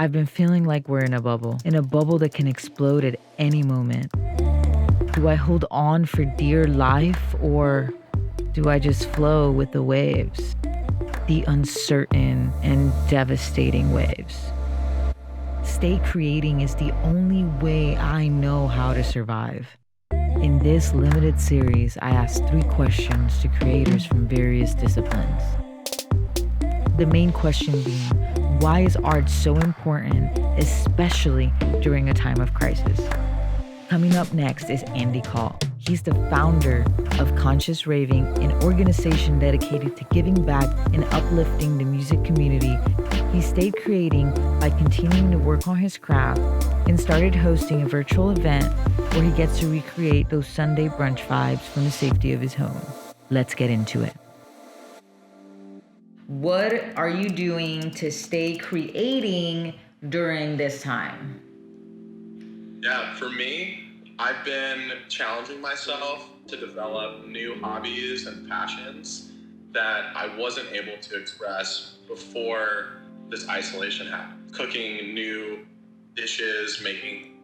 I've been feeling like we're in a bubble that can explode at any moment. Do I hold on for dear life or do I just flow with the waves? The uncertain and devastating waves. Stay creating is the only way I know how to survive. In this limited series, I asked 3 questions to creators from various disciplines. The main question being, why is art so important, especially during a time of crisis? Coming up next is Andy Kalt. He's the founder of Conscious Raving, an organization dedicated to giving back and uplifting the music community. He stayed creating by continuing to work on his craft and started hosting a virtual event where he gets to recreate those Sunday brunch vibes from the safety of his home. Let's get into it. What are you doing to stay creating during this time? Yeah, for me, I've been challenging myself to develop new hobbies and passions that I wasn't able to express before this isolation happened. Cooking new dishes,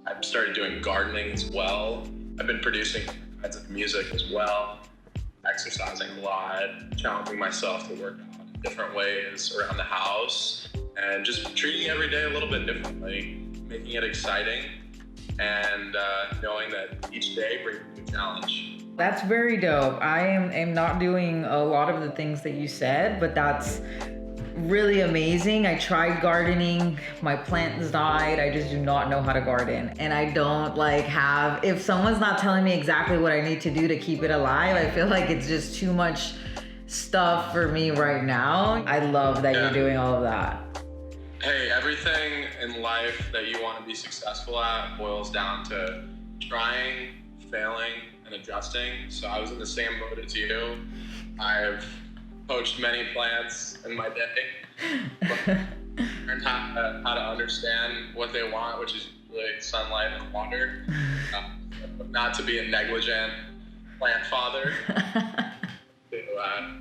I've started doing gardening as well. I've been producing kinds of music as well, exercising a lot, challenging myself to work out in different ways around the house, and just treating every day a little bit differently, making it exciting, and knowing that each day brings a new challenge. That's very dope. I am not doing a lot of the things that you said, but that's really amazing. I tried gardening, my plants died. I just do not know how to garden. And I don't if someone's not telling me exactly what I need to do to keep it alive, I feel like it's just too much stuff for me right now. I love that You're doing all of that. Hey, everything in life that you want to be successful at boils down to trying, failing, and adjusting. So I was in the same boat as you. I've poached many plants in my day, learned how to understand what they want, which is usually sunlight and water. Not to be a negligent plant father, to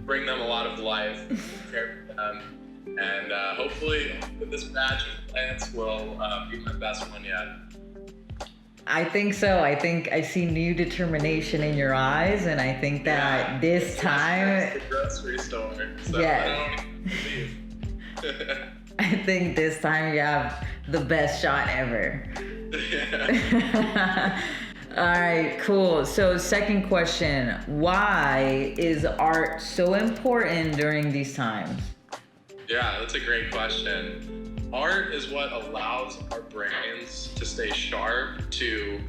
bring them a lot of life, care for them. And hopefully this batch of plants will be my best one yet. I think so. I think I see new determination in your eyes, and I think that this time... It's the grocery store, so I don't even believe. I think this time you have the best shot ever. All right, cool. So second question, why is art so important during these times? Yeah, that's a great question. Art is what allows our brains to stay sharp, to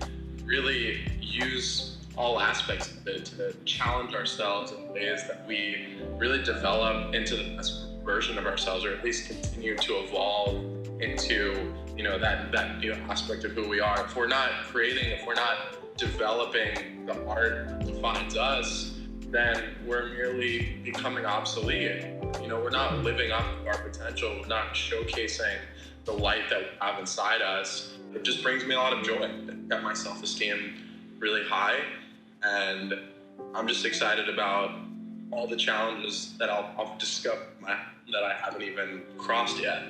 really use all aspects of it, to challenge ourselves in ways that we really develop into the best version of ourselves, or at least continue to evolve into, that new aspect of who we are. If we're not creating, if we're not developing the art that defines us, then we're merely becoming obsolete. We're not living up to our potential. We're not showcasing the light that we have inside us. It just brings me a lot of joy. It got my self-esteem really high, and I'm just excited about all the challenges that I'll discover that I haven't even crossed yet.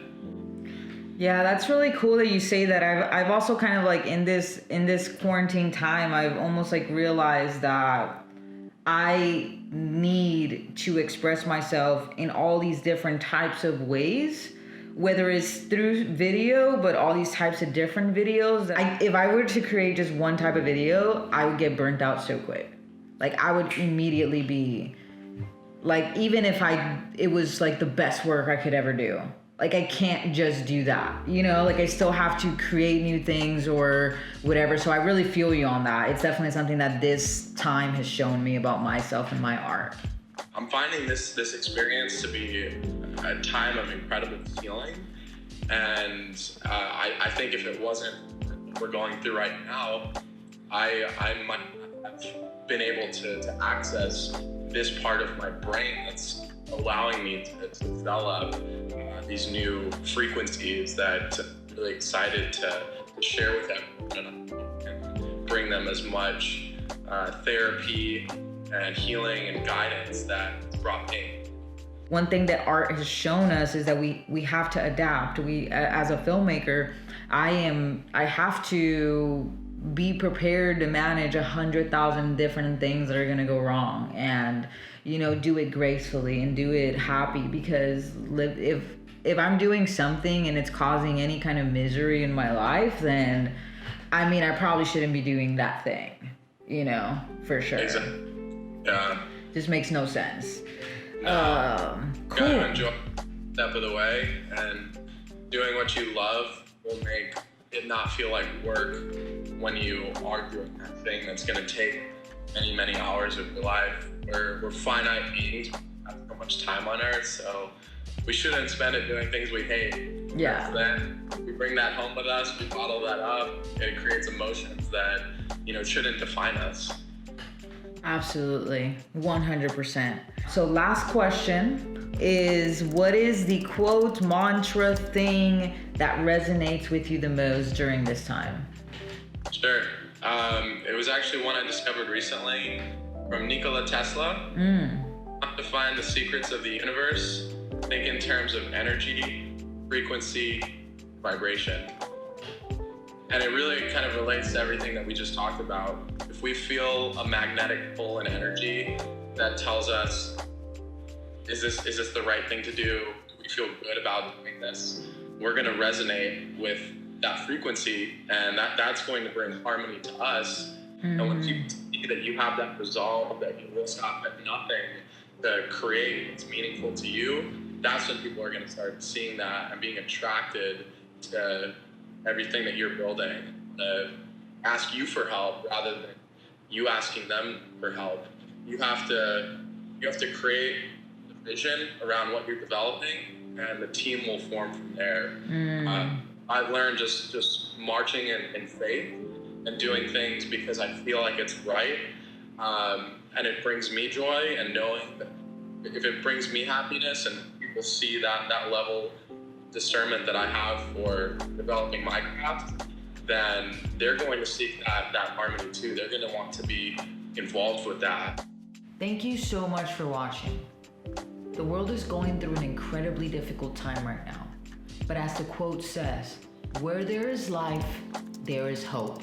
Yeah, that's really cool that you say that. I've also kind of in this quarantine time, I've almost realized that I need to express myself in all these different types of ways, whether it's through video, but all these types of different videos. If I were to create just one type of video, I would get burnt out so quick. I would immediately be even if it was the best work I could ever do. I can't just do that, I still have to create new things or whatever. So I really feel you on that. It's definitely something that this time has shown me about myself and my art. I'm finding this experience to be a time of incredible healing. And I think if it wasn't what we're going through right now, I might not have been able to access this part of my brain that's allowing me to develop these new frequencies that I'm really excited to share with everyone and bring them as much therapy and healing and guidance that brought me. One thing that art has shown us is that we have to adapt. As a filmmaker, I have to be prepared to manage 100,000 different things that are gonna go wrong, and do it gracefully and do it happy, because if I'm doing something and it's causing any kind of misery in my life, then I probably shouldn't be doing that thing, for sure. Exactly. Yeah. Just makes no sense. Cool. Gotta enjoy step of the way, and doing what you love will make it not feel like work when you are doing that thing that's gonna take many, many hours of your life. We're finite beings, we have so much time on earth, so we shouldn't spend it doing things we hate. Yeah. Then we bring that home with us, we bottle that up, it creates emotions that, shouldn't define us. Absolutely, 100%. So last question is, what is the quote, mantra, thing that resonates with you the most during this time? Sure. It was actually one I discovered recently from Nikola Tesla. To find the secrets of the universe, think in terms of energy, frequency, vibration. And it really kind of relates to everything that we just talked about. If we feel a magnetic pull in energy that tells us, is this the right thing to do? Do we feel good about doing this? We're going to resonate with that frequency, and that's going to bring harmony to us. And when people see that you have that resolve, that you will stop at nothing to create what's meaningful to you, that's when people are going to start seeing that and being attracted to everything that you're building. Ask you for help rather than you asking them for help. You have to create the vision around what you're developing, and the team will form from there. I've learned just marching in faith and doing things because I feel like it's right, and it brings me joy, and knowing that if it brings me happiness and people see that level of discernment that I have for developing my craft, then they're going to seek that harmony too. They're going to want to be involved with that. Thank you so much for watching. The world is going through an incredibly difficult time right now. But as the quote says, where there is life, there is hope.